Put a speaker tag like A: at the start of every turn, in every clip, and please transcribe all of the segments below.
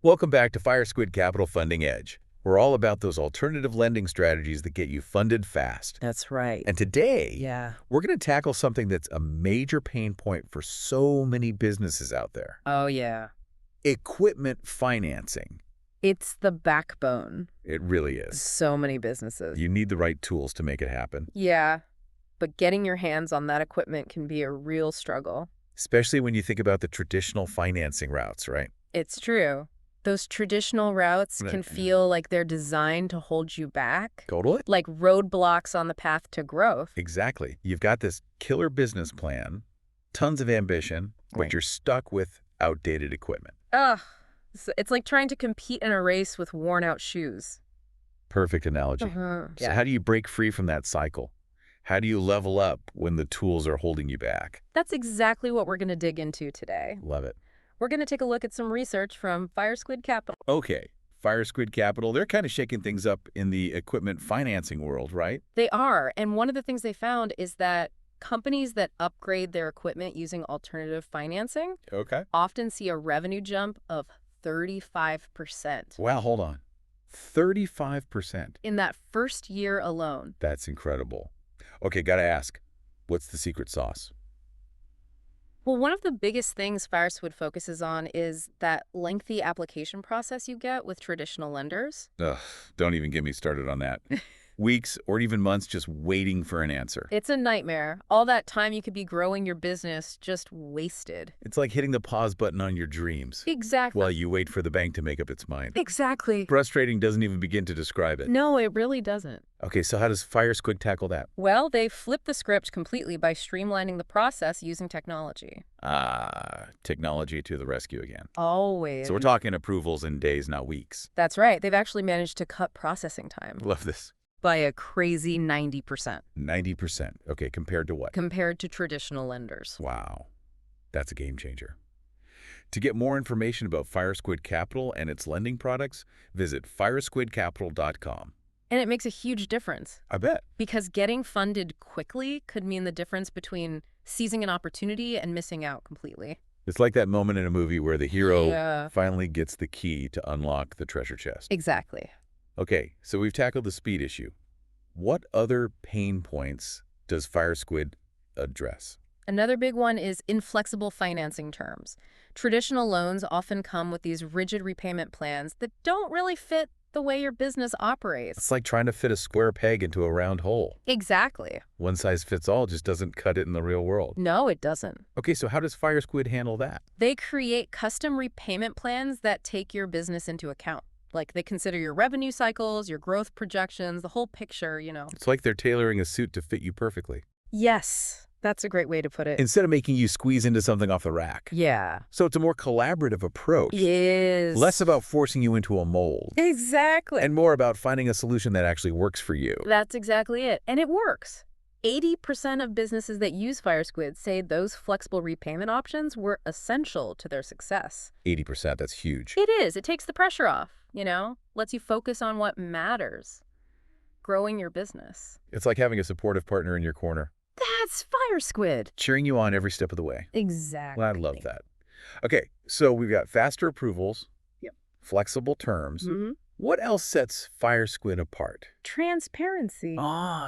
A: Welcome back to Firesquid Capital Funding Edge. We're all about those alternative lending strategies that get you funded fast.
B: That's right.
A: And today,
B: Yeah.
A: we're going to tackle something that's a major pain point for so many businesses out there.
B: Oh, yeah.
A: Equipment financing.
B: It's the backbone.
A: It really is.
B: So many businesses.
A: You need the right tools to make it happen,
B: Yeah. But getting your hands on that equipment can be a real struggle.
A: especially when you think about the traditional financing routes, right?
B: It's true. Those traditional routes can feel like they're designed to hold you back,
A: Totally.
B: like roadblocks on the path to growth.
A: Exactly. You've got this killer business plan, tons of ambition, but
B: Right.
A: you're stuck with outdated equipment.
B: Ugh. It's like trying to compete in a race with worn-out shoes.
A: Perfect analogy. So
B: Yeah.
A: how do you break free from that cycle? How do you level up when the tools are holding you back?
B: That's exactly what we're going to dig into today.
A: Love it.
B: We're going to take a look at some research from Firesquid Capital.
A: Okay, Firesquid Capital, they're kind of shaking things up in the equipment financing world, right?
B: They are, and one of the things they found is that companies that upgrade their equipment using alternative financing
A: Okay.
B: often see a revenue jump of 35%
A: Wow, hold on. 35%.
B: in that first year alone.
A: That's incredible. Okay, gotta ask, what's the secret sauce?
B: Well, one of the biggest things Firesquid focuses on is that lengthy application process you get with traditional lenders.
A: Ugh, don't even get me started on that. Weeks or even months just waiting for an answer.
B: It's a nightmare. All that time you could be growing your business just wasted.
A: It's like hitting the pause button on your dreams
B: Exactly.
A: while you wait for the bank to make up its mind.
B: Exactly.
A: Frustrating doesn't even begin to describe it.
B: No, it really doesn't.
A: Okay, so how does Firesquid tackle that?
B: Well, they flip the script completely by streamlining the process using technology.
A: Technology to the rescue again.
B: Always.
A: So we're talking approvals in days, not weeks.
B: That's right. They've actually managed to cut processing time
A: Love this.
B: by a crazy 90%
A: 90%. Okay, compared to what?
B: compared to traditional lenders.
A: Wow, that's a game changer. To get more information about Firesquid Capital and its lending products, visit firesquidcapital.com.
B: And it makes a huge difference
A: I bet.
B: because getting funded quickly could mean the difference between seizing an opportunity and missing out completely.
A: It's like that moment in a movie where the hero
B: Yeah.
A: finally gets the key to unlock the treasure chest.
B: Exactly.
A: Okay, so we've tackled the speed issue. What other pain points does Firesquid address?
B: Another big one is inflexible financing terms. Traditional loans often come with these rigid repayment plans that don't really fit the way your business operates.
A: It's like trying to fit a square peg into a round hole.
B: Exactly.
A: One size fits all just doesn't cut it in the real world.
B: No, it doesn't.
A: Okay, so how does Firesquid handle that?
B: They create custom repayment plans that take your business into account. Like they consider your revenue cycles, your growth projections, the whole picture.
A: It's like they're tailoring a suit to fit you perfectly,
B: Yes, that's a great way to put it.
A: instead of making you squeeze into something off the rack.
B: Yeah.
A: So it's a more collaborative approach.
B: Yes.
A: Less about forcing you into a mold,
B: Exactly.
A: and more about finding a solution that actually works for you.
B: That's exactly it. And it works. 80% of businesses that use Firesquid say those flexible repayment options were essential to their success.
A: 80%, that's huge.
B: It is. It takes the pressure off, lets you focus on what matters, growing your business.
A: It's like having a supportive partner in your corner,
B: That's Firesquid.
A: cheering you on every step of the way.
B: Exactly.
A: Well, I love that. Okay, so we've got faster approvals,
B: Yep.
A: flexible terms.
B: Mm-hmm.
A: What else sets Firesquid apart?
B: Transparency.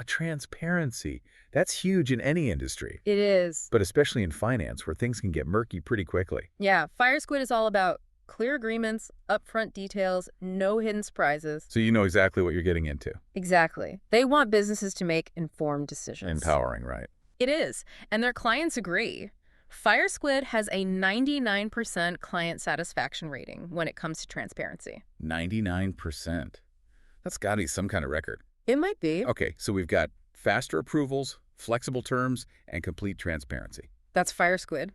A: Transparency. That's huge in any industry,
B: It is.
A: but especially in finance where things can get murky pretty quickly.
B: Yeah, Firesquid is all about clear agreements, upfront details, no hidden surprises.
A: So you know exactly what you're getting into.
B: Exactly. They want businesses to make informed decisions.
A: Empowering, right?
B: It is, and their clients agree. Firesquid has a 99% client satisfaction rating when it comes to transparency.
A: 99%. That's got to be some kind of record.
B: It might be.
A: Okay, so we've got faster approvals, flexible terms, and complete transparency.
B: That's Firesquid.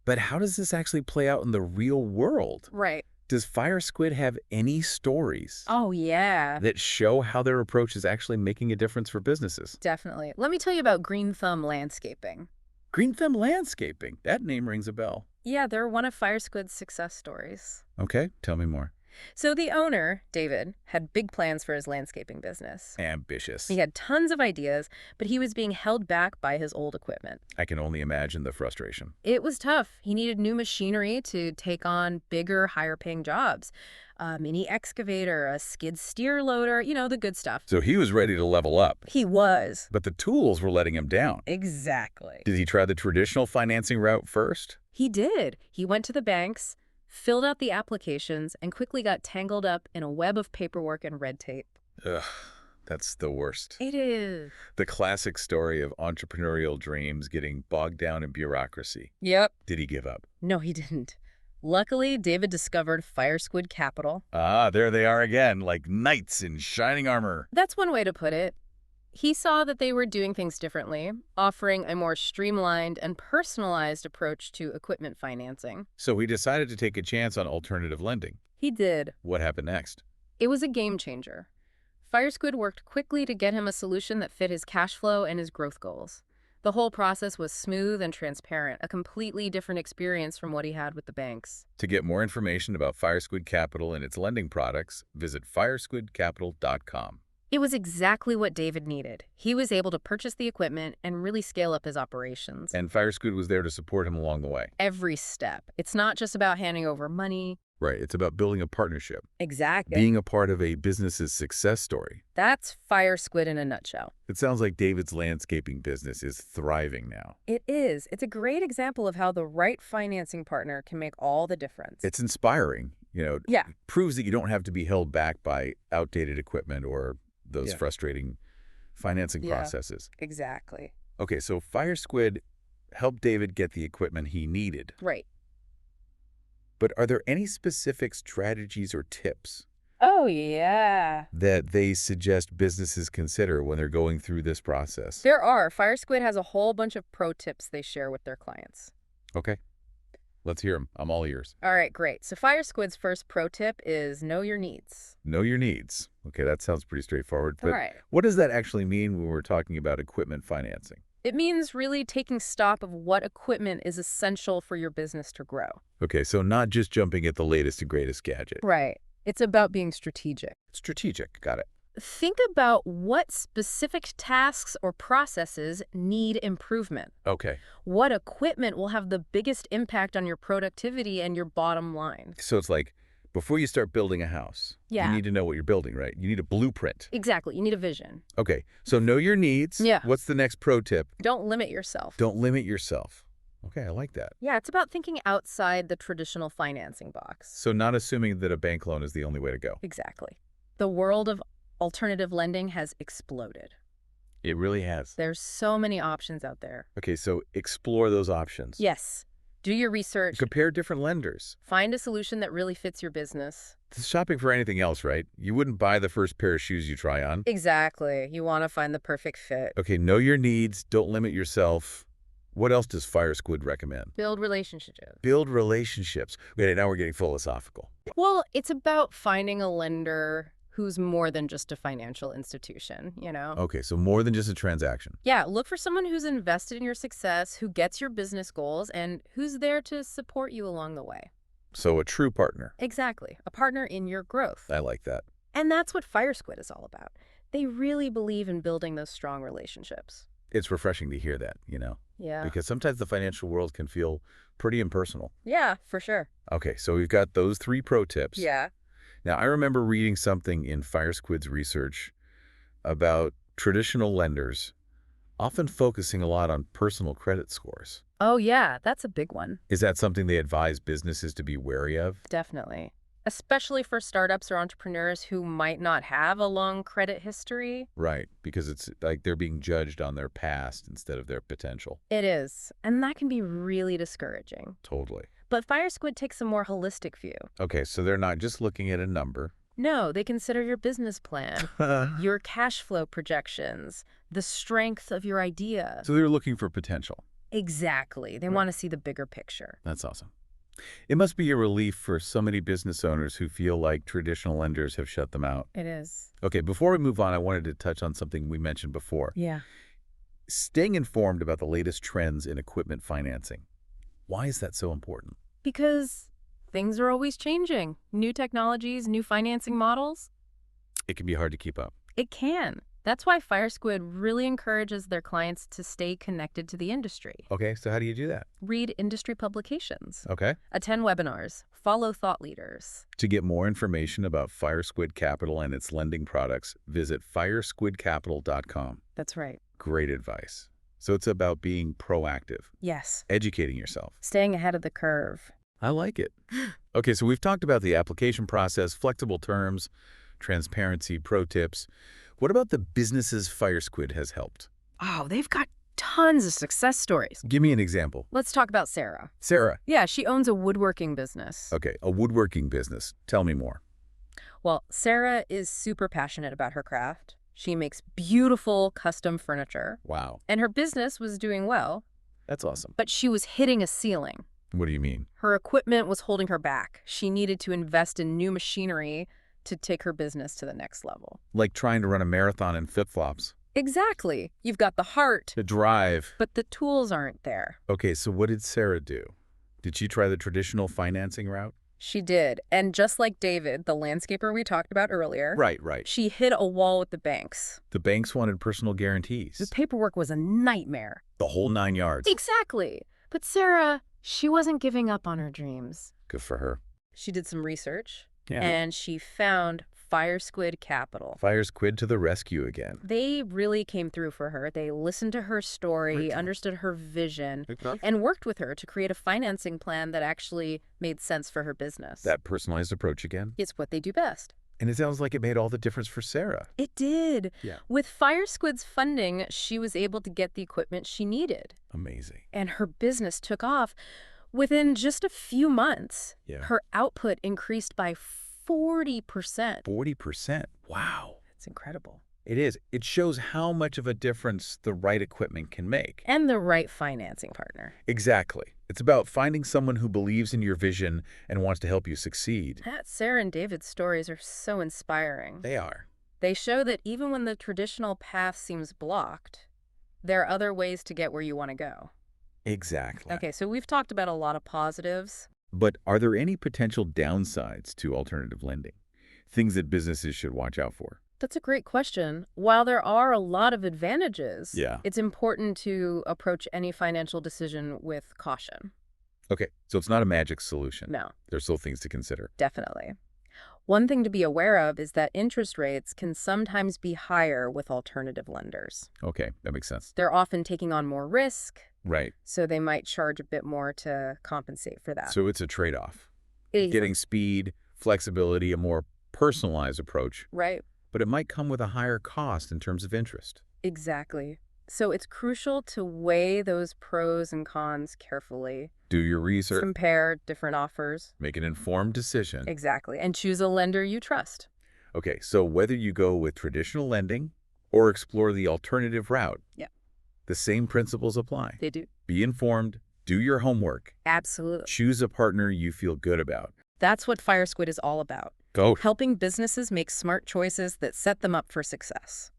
A: But how does this actually play out in the real world?
B: Right.
A: Does Firesquid have any stories
B: Oh, yeah.
A: that show how their approach is actually making a difference for businesses?
B: Definitely. Let me tell you about Green Thumb Landscaping.
A: Green Thumb Landscaping. That name rings a bell.
B: Yeah, they're one of Firesquid's success stories.
A: Okay, tell me more.
B: So the owner, David, had big plans for his landscaping business. He
A: Ambitious.
B: had tons of ideas, but he was being held back by his old equipment.
A: I can only imagine the frustration.
B: It was tough. He needed new machinery to take on bigger, higher-paying jobs. A mini excavator, a skid steer loader, the good stuff.
A: So he was ready to level up,
B: He was.
A: but the tools were letting him down.
B: Exactly.
A: Did he try the traditional financing route first?
B: He did. He went to the banks, filled out the applications, and quickly got tangled up in a web of paperwork and red tape.
A: Ugh, that's the worst.
B: It is.
A: The classic story of entrepreneurial dreams getting bogged down in bureaucracy.
B: Yep.
A: Did he give up?
B: No, he didn't. Luckily, David discovered Firesquid Capital.
A: Ah, there they are again, like knights in shining armor.
B: That's one way to put it. He saw that they were doing things differently, offering a more streamlined and personalized approach to equipment financing.
A: So he decided to take a chance on alternative lending.
B: He did.
A: What happened next?
B: It was a game changer. Firesquid worked quickly to get him a solution that fit his cash flow and his growth goals. The whole process was smooth and transparent, a completely different experience from what he had with the banks.
A: To get more information about Firesquid Capital and its lending products, visit firesquidcapital.com.
B: It was exactly what David needed. He was able to purchase the equipment and really scale up his operations.
A: And Firesquid was there to support him along the way.
B: Every step. It's not just about handing over money.
A: Right, it's about building a partnership,
B: Exactly.
A: being a part of a business's success story.
B: That's Firesquid in a nutshell.
A: It sounds like David's landscaping business is thriving now.
B: It is. It's a great example of how the right financing partner can make all the difference.
A: It's inspiring,
B: Yeah.
A: It proves that you don't have to be held back by outdated equipment or those
B: Yeah.
A: frustrating financing
B: Yeah.
A: processes.
B: Exactly.
A: Okay, so Firesquid helped David get the equipment he needed.
B: Right.
A: But are there any specific strategies or tips
B: Oh, yeah.
A: that they suggest businesses consider when they're going through this process?
B: There are. Firesquid has a whole bunch of pro tips they share with their clients.
A: Okay, let's hear them. I'm all ears.
B: All right, great. So Firesquid's first pro tip is know your needs.
A: Know your needs. Okay, that sounds pretty straightforward.
B: All
A: But
B: right.
A: what does that actually mean when we're talking about equipment financing?
B: It means really taking stock of what equipment is essential for your business to grow.
A: Okay, so not just jumping at the latest and greatest gadget.
B: Right. It's about being strategic.
A: Strategic. Got it.
B: Think about what specific tasks or processes need improvement.
A: Okay.
B: What equipment will have the biggest impact on your productivity and your bottom line?
A: So it's like before you start building a house,
B: Yeah.
A: you need to know what you're building, right? You need a blueprint.
B: Exactly. You need a vision.
A: Okay, so know your needs.
B: Yeah.
A: What's the next pro tip?
B: Don't limit yourself.
A: Don't limit yourself. Okay, I like that.
B: Yeah, it's about thinking outside the traditional financing box.
A: So not assuming that a bank loan is the only way to go.
B: Exactly. The world of alternative lending has exploded.
A: It really has.
B: There's so many options out there.
A: Okay, so explore those options.
B: Yes. Do your research.
A: Compare different lenders.
B: Find a solution that really fits your business.
A: It's shopping for anything else, right? You wouldn't buy the first pair of shoes you try on.
B: Exactly. You want to find the perfect fit.
A: Okay, know your needs. Don't limit yourself. What else does Firesquid recommend?
B: Build relationships.
A: Build relationships. Okay, now we're getting philosophical.
B: Well, it's about finding a lender who's more than just a financial institution,
A: Okay, so more than just a transaction.
B: Yeah, look for someone who's invested in your success, who gets your business goals, and who's there to support you along the way.
A: So a true partner.
B: Exactly. A partner in your growth.
A: I like that.
B: And that's what Firesquid is all about. They really believe in building those strong relationships.
A: It's refreshing to hear that,
B: Yeah.
A: because sometimes the financial world can feel pretty impersonal.
B: Yeah, for sure.
A: Okay, so we've got those 3 pro tips.
B: Yeah.
A: Now, I remember reading something in Firesquid's research about traditional lenders often focusing a lot on personal credit scores.
B: Oh, yeah, that's a big one.
A: Is that something they advise businesses to be wary of?
B: Definitely. Especially for startups or entrepreneurs who might not have a long credit history.
A: Right, because it's like they're being judged on their past instead of their potential.
B: It is. And that can be really discouraging.
A: Totally.
B: But Firesquid takes a more holistic view.
A: Okay, so they're not just looking at a number.
B: No, they consider your business plan, your cash flow projections, the strength of your idea.
A: So they're looking for potential.
B: Exactly. They want to see the bigger picture.
A: That's awesome. It must be a relief for so many business owners who feel like traditional lenders have shut them out.
B: It is.
A: Okay, before we move on, I wanted to touch on something we mentioned before.
B: Yeah.
A: Staying informed about the latest trends in equipment financing. Why is that so important?
B: Because Things are always changing. New technologies, new financing models.
A: It can be hard to keep up.
B: It can. That's why Firesquid really encourages their clients to stay connected to the industry.
A: Okay, so how do you do that?
B: Read industry publications.
A: Okay.
B: Attend webinars. Follow thought leaders.
A: To get more information about Firesquid Capital and its lending products, visit firesquidcapital.com.
B: That's right.
A: Great advice. So it's about being proactive,
B: Yes.
A: educating yourself.
B: Staying ahead of the curve.
A: I like it. Okay, so we've talked about the application process, flexible terms, transparency, pro tips. What about the businesses Firesquid has helped?
B: Oh, they've got tons of success stories.
A: Give me an example.
B: Let's talk about Sarah.
A: Sarah.
B: Yeah, she owns a woodworking business.
A: Okay, a woodworking business. Tell me more.
B: Well, Sarah is super passionate about her craft. She makes beautiful custom furniture.
A: Wow,
B: And her business was doing well,
A: that's awesome.
B: but she was hitting a ceiling.
A: What do you mean?
B: Her equipment was holding her back. She needed to invest in new machinery to take her business to the next level.
A: Like trying to run a marathon in flip-flops.
B: Exactly. You've got the heart,
A: The drive.
B: but the tools aren't there.
A: Okay, so what did Sarah do? Did she try the traditional financing route?
B: She did. And just like David, the landscaper we talked about earlier,
A: Right.
B: she hit a wall with the banks.
A: The banks wanted personal
B: The
A: guarantees.
B: paperwork was a nightmare.
A: The whole 9 yards.
B: Exactly. But Sarah, she wasn't giving up on her dreams.
A: Good for her.
B: She did some research,
A: Yeah.
B: and she found Firesquid Capital.
A: Firesquid to the rescue again.
B: They really came through for her. They listened to her story,
A: Right.
B: understood her vision, and worked with her to create a financing plan that actually made sense for her business.
A: That personalized approach again.
B: It's what they do best.
A: And it sounds like it made all the difference for Sarah.
B: It did.
A: Yeah.
B: With Firesquid's funding, she was able to get the equipment she needed,
A: Amazing.
B: and her business took off. Within just a few months,
A: Yeah.
B: her output increased by 40%.
A: 40%. Wow.
B: It's incredible.
A: It is. It shows how much of a difference the right equipment can make.
B: And the right financing partner.
A: Exactly. It's about finding someone who believes in your vision and wants to help you succeed.
B: That Sarah and David's stories are so inspiring.
A: They are.
B: They show that even when the traditional path seems blocked, there are other ways to get where you want to go.
A: Exactly.
B: Okay, so we've talked about a lot of positives.
A: But are there any potential downsides to alternative lending? Things that businesses should watch out for?
B: That's a great question. While there are a lot of advantages,
A: Yeah.
B: it's important to approach any financial decision with caution.
A: Okay, so it's not a magic solution.
B: No,
A: There's still things to consider.
B: definitely. One thing to be aware of is that interest rates can sometimes be higher with alternative lenders.
A: Okay, that makes sense.
B: They're often taking on more risk,
A: Right.
B: so they might charge a bit more to compensate for that.
A: So it's a trade-off.
B: Easy.
A: Getting speed, flexibility, a more personalized approach,
B: Right,
A: but it might come with a higher cost in terms of interest.
B: exactly. So it's crucial to weigh those pros and cons carefully,
A: Do your research,
B: compare different offers.
A: make an informed decision.
B: Exactly, and choose a lender you trust.
A: Okay, so whether you go with traditional lending or explore the alternative route,
B: Yeah.
A: the same principles apply.
B: They do.
A: Be informed, do your homework,
B: Absolutely.
A: choose a partner you feel good about.
B: That's what Firesquid is all about.
A: Go.
B: Helping businesses make smart choices that set them up for success.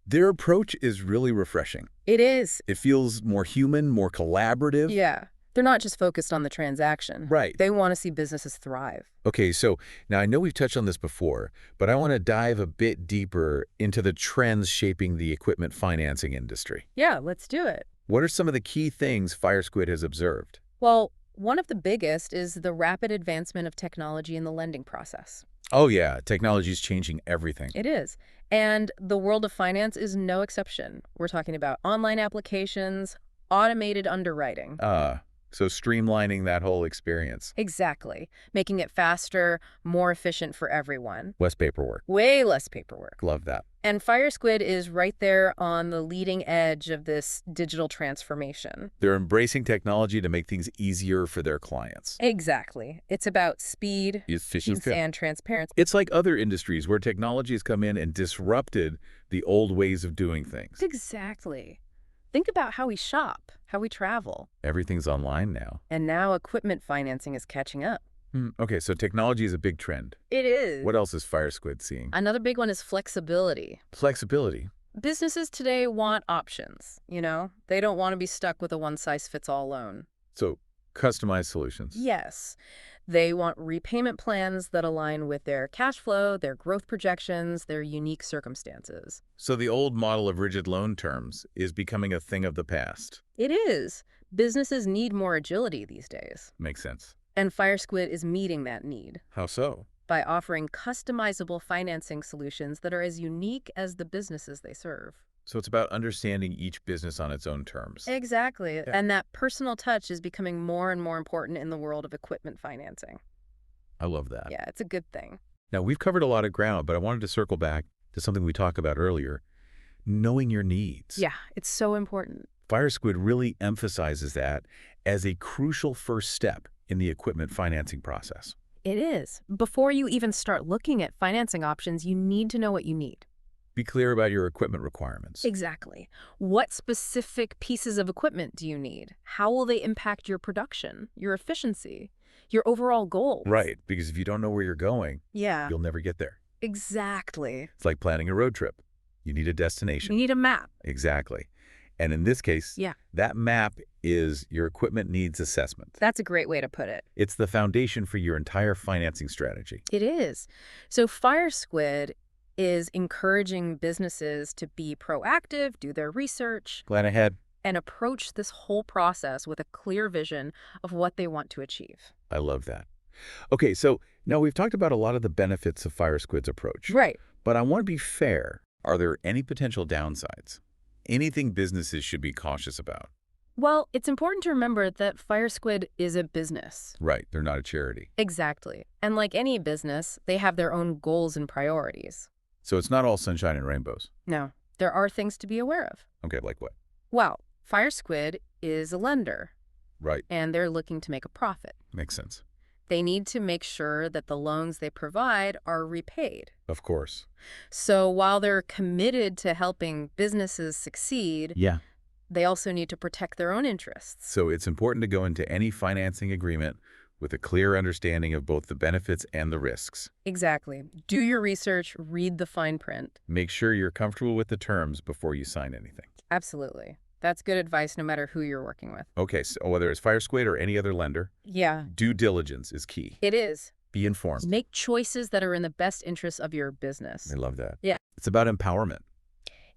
A: Their approach is really refreshing.
B: It is.
A: It feels more human, more collaborative.
B: Yeah. They're not just focused on the transaction.
A: Right.
B: They want to see businesses thrive.
A: Okay, so now I know we've touched on this before, but I want to dive a bit deeper into the trends shaping the equipment financing industry.
B: Yeah, let's do it.
A: What are some of the key things Firesquid has observed?
B: Well, one of the biggest is the rapid advancement of technology in the lending process.
A: Oh yeah, technology is changing everything.
B: It is. And the world of finance is no exception. We're talking about online applications, automated underwriting.
A: So streamlining that whole experience.
B: Exactly. Making it faster, more efficient for everyone.
A: Less paperwork.
B: Way less paperwork.
A: Love that.
B: And Firesquid is right there on the leading edge of this digital transformation.
A: They're embracing technology to make things easier for their clients.
B: Exactly. It's about speed
A: Efficiency.
B: and transparency.
A: It's like other industries where technology has come in and disrupted the old ways of doing things.
B: Exactly. Think about how we shop, how we travel.
A: Everything's online now.
B: And now equipment financing is catching up.
A: Okay, so technology is a big trend.
B: It is.
A: What else is Firesquid seeing?
B: Another big one is flexibility.
A: Flexibility.
B: Businesses today want options, They don't want to be stuck with a one-size-fits-all loan.
A: So Customized solutions.
B: Yes. They want repayment plans that align with their cash flow, their growth projections, their unique circumstances.
A: So the old model of rigid loan terms is becoming a thing of the past.
B: It is. Businesses need more agility these days.
A: Makes sense.
B: And Firesquid is meeting that need
A: How so?
B: by offering customizable financing solutions that are as unique as the businesses they serve.
A: So it's about understanding each business on its own terms.
B: Exactly.
A: Yeah.
B: And that personal touch is becoming more and more important in the world of equipment financing.
A: I love that.
B: Yeah, it's a good thing.
A: Now, we've covered a lot of ground, but I wanted to circle back to something we talked about earlier, knowing your needs.
B: Yeah, it's so important.
A: Firesquid really emphasizes that as a crucial first step in the equipment financing process.
B: It is. Before you even start looking at financing options, you need to know what you need.
A: Be clear about your equipment requirements.
B: Exactly. What specific pieces of equipment do you need? How will they impact your production, your efficiency, your overall goals?
A: Right, because if you don't know where you're going,
B: Yeah,
A: you'll never get there.
B: exactly.
A: It's like planning a road trip. You need a
B: You
A: destination.
B: need a map.
A: Exactly. And in this case,
B: Yeah.
A: that map is your equipment needs assessment.
B: That's a great way to put it.
A: It's the foundation for your entire financing strategy.
B: It is. So Firesquid is encouraging businesses to be proactive, do their research,
A: Plan ahead.
B: and approach this whole process with a clear vision of what they want to achieve.
A: I love that. Okay, so now we've talked about a lot of the benefits of Firesquid's approach.
B: Right.
A: But I want to be fair. Are there any potential downsides? Anything businesses should be cautious about?
B: Well, it's important to remember that Firesquid is a business.
A: Right, they're not a charity.
B: Exactly. And like any business, they have their own goals and priorities.
A: So it's not all sunshine and rainbows.
B: No, there are things to be aware of.
A: Okay, like what?
B: Well, Firesquid is a lender,
A: Right,
B: and they're looking to make a profit.
A: makes sense.
B: They need to make sure that the loans they provide are repaid.
A: Of course.
B: So while they're committed to helping businesses succeed,
A: Yeah.
B: they also need to protect their own interests.
A: So it's important to go into any financing agreement with a clear understanding of both the benefits and the risks.
B: Exactly. Do your research, read the fine print.
A: Make sure you're comfortable with the terms before you sign anything.
B: Absolutely. That's good advice no matter who you're working with.
A: Okay, so whether it's Firesquid or any other lender,
B: Yeah,
A: due diligence is key.
B: it is.
A: Be informed.
B: Make choices that are in the best interest of your business.
A: I love that.
B: Yeah.
A: It's about empowerment.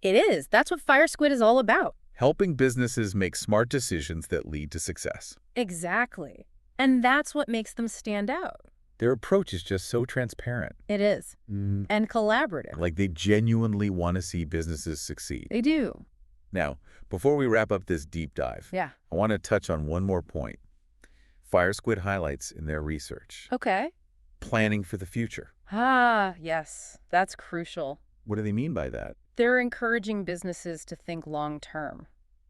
B: It is. That's what Firesquid is all about.
A: Helping businesses make smart decisions that lead to success.
B: Exactly. And that's what makes them stand out.
A: Their approach is just so transparent.
B: It is. And collaborative.
A: Like they genuinely want to see businesses succeed.
B: They do.
A: Now, before we wrap up this deep dive,
B: Yeah.
A: I want to touch on one more point. Firesquid highlights in their research
B: Okay.
A: planning for the future.
B: Ah, yes. That's crucial.
A: What do they mean by that?
B: They're encouraging businesses to think long term.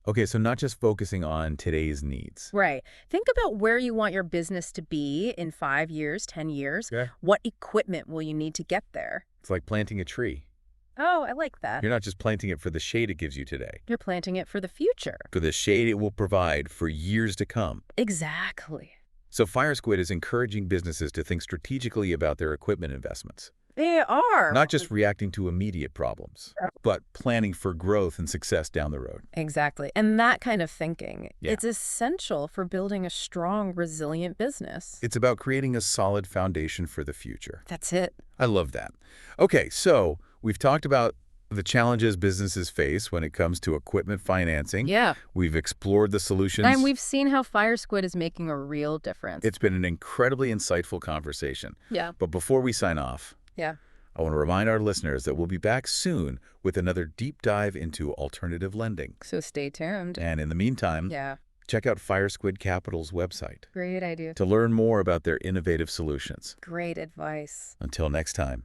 A: Okay, so not just focusing on today's needs.
B: Right. Think about where you want your business to be in 5 years, 10 years.
A: Okay.
B: What equipment will you need to get there?
A: It's like planting a tree.
B: Oh, I like that.
A: You're not just planting it for the shade it gives you today,
B: You're planting it for the future.
A: for the shade it will provide for years to come.
B: Exactly.
A: So Firesquid is encouraging businesses to think strategically about their equipment investments,
B: They are.
A: not just reacting to immediate problems, but planning for growth and success down the road.
B: Exactly. And that kind of thinking,
A: Yeah.
B: it's essential for building a strong, resilient business.
A: It's about creating a solid foundation for the future.
B: That's it.
A: I love that. Okay, so we've talked about the challenges businesses face when it comes to equipment financing.
B: Yeah.
A: We've explored the solutions.
B: And we've seen how Firesquid is making a real difference.
A: It's been an incredibly insightful conversation.
B: Yeah.
A: But before we sign off,
B: Yeah.
A: I want to remind our listeners that we'll be back soon with another deep dive into alternative lending.
B: So stay tuned.
A: And in the meantime,
B: Yeah.
A: check out Firesquid Capital's website
B: Great idea.
A: to learn more about their innovative solutions.
B: Great advice.
A: Until next time,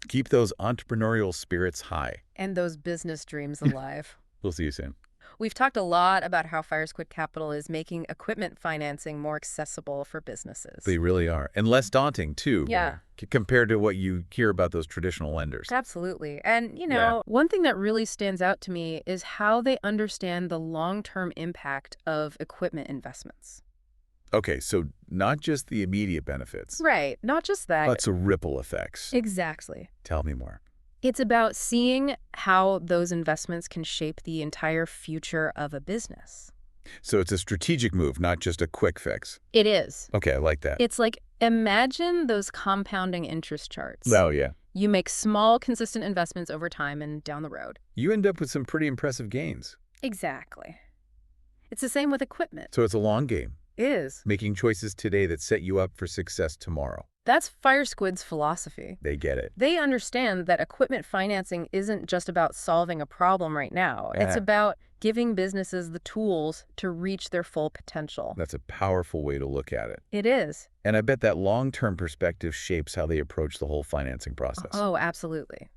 A: keep those entrepreneurial spirits high.
B: And those business dreams alive.
A: We'll see you soon.
B: We've talked a lot about how Firesquid Capital is making equipment financing more accessible for businesses.
A: They really are. And less daunting, too.
B: Yeah.
A: Compared to what you hear about those traditional lenders.
B: Absolutely. And,
A: Yeah.
B: one thing that really stands out to me is how they understand the long-term impact of equipment investments.
A: Okay, so not just the immediate benefits,
B: Right. Not just that.
A: but some ripple effects.
B: Exactly.
A: Tell me more.
B: It's about seeing how those investments can shape the entire future of a business.
A: So it's a strategic move, not just a quick fix.
B: It is.
A: Okay, I like that.
B: It's like, imagine those compounding interest charts.
A: Oh, yeah.
B: You make small, consistent investments over time and down the road.
A: You end up with some pretty impressive gains.
B: Exactly. It's the same with equipment.
A: So it's a long game,
B: Is.
A: making choices today that set you up for success tomorrow.
B: That's Firesquid's philosophy.
A: They get it.
B: They understand that equipment financing isn't just about solving a problem right now. It's
A: Yeah.
B: about giving businesses the tools to reach their full potential.
A: That's a powerful way to look at it.
B: It is.
A: And I bet that long-term perspective shapes how they approach the whole financing process.
B: Oh, absolutely.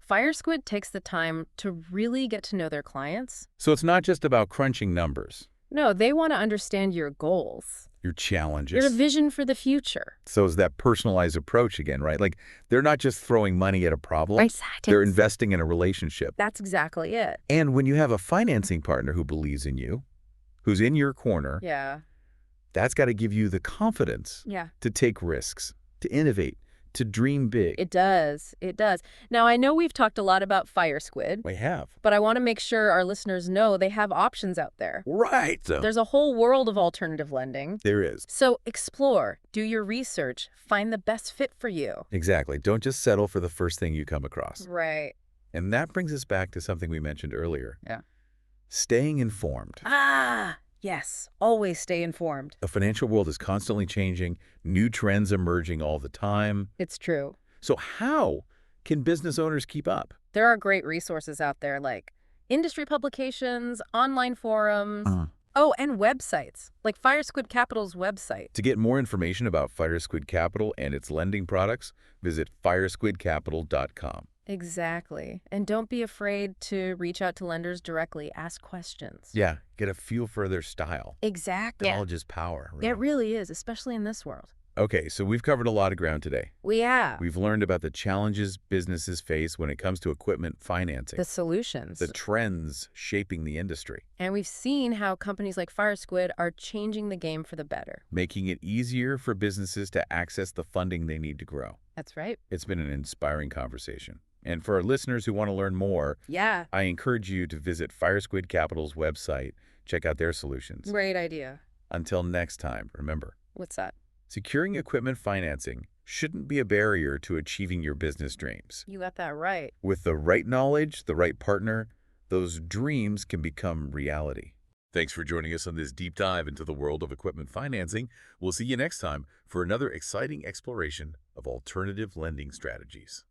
B: Firesquid takes the time to really get to know their clients.
A: So it's not just about crunching numbers,
B: No, they want to understand your goals,
A: your challenges.
B: your vision for the future.
A: So it's that personalized approach again, right? Like they're not just throwing money at a problem. They're investing in a relationship.
B: That's exactly it.
A: And when you have a financing partner who believes in you, who's in your corner,
B: Yeah.
A: that's got to give you the confidence
B: Yeah.
A: to take risks, to innovate, to dream big.
B: It does. It does. Now, I know we've talked a lot about Firesquid,
A: We have.
B: but I want to make sure our listeners know they have options out there.
A: Right.
B: There's a whole world of alternative lending.
A: There is.
B: So explore, do your research, find the best fit for you.
A: Exactly. Don't just settle for the first thing you come across.
B: Right.
A: And that brings us back to something we mentioned earlier.
B: Yeah.
A: Staying informed.
B: Ah, yes. Always stay informed.
A: The financial world is constantly changing, new trends emerging all the time.
B: It's true.
A: So how can business owners keep up?
B: There are great resources out there like industry publications, online forums, oh, and websites, like Firesquid Capital's website.
A: To get more information about Firesquid Capital and its lending products, visit firesquidcapital.com.
B: Exactly. And don't be afraid to reach out to lenders directly. Ask questions.
A: Yeah, get a feel for their style.
B: Exactly.
A: Knowledge is power. Really.
B: It really is, especially in this world.
A: Okay, so we've covered a lot of ground today.
B: We have
A: We've learned about the challenges businesses face when it comes to equipment financing,
B: the solutions.
A: the trends shaping the industry,
B: And we've seen how companies like Firesquid are changing the game for the better.
A: making it easier for businesses to access the funding they need to grow.
B: That's right.
A: It's been an inspiring conversation. And for our listeners who want to learn more,
B: Yeah.
A: I encourage you to visit Firesquid Capital's website, check out their solutions.
B: Great idea.
A: Until next time, remember,
B: What's that?
A: securing equipment financing shouldn't be a barrier to achieving your business dreams.
B: You got that right.
A: With the right knowledge, the right partner, those dreams can become reality. Thanks for joining us on this deep dive into the world of equipment financing. We'll see you next time for another exciting exploration of alternative lending strategies.